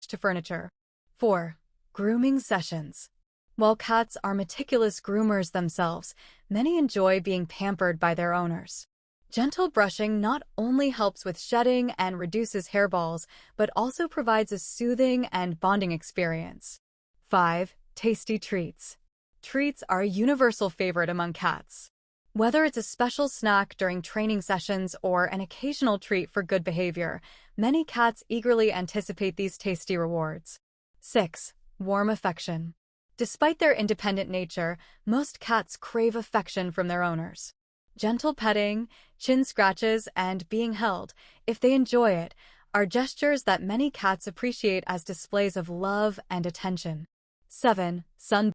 attached to furniture. 4. Grooming sessions. While cats are meticulous groomers themselves, many enjoy being pampered by their owners. Gentle brushing not only helps with shedding and reduces hairballs, but also provides a soothing and bonding experience. 5. Tasty treats. Treats are a universal favorite among cats. Whether it's a special snack during training sessions or an occasional treat for good behavior, many cats eagerly anticipate these tasty rewards. 6. Warm affection. Despite their independent nature, most cats crave affection from their owners. Gentle petting, chin scratches, and being held, if they enjoy it, are gestures that many cats appreciate as displays of love and attention. 7. Sun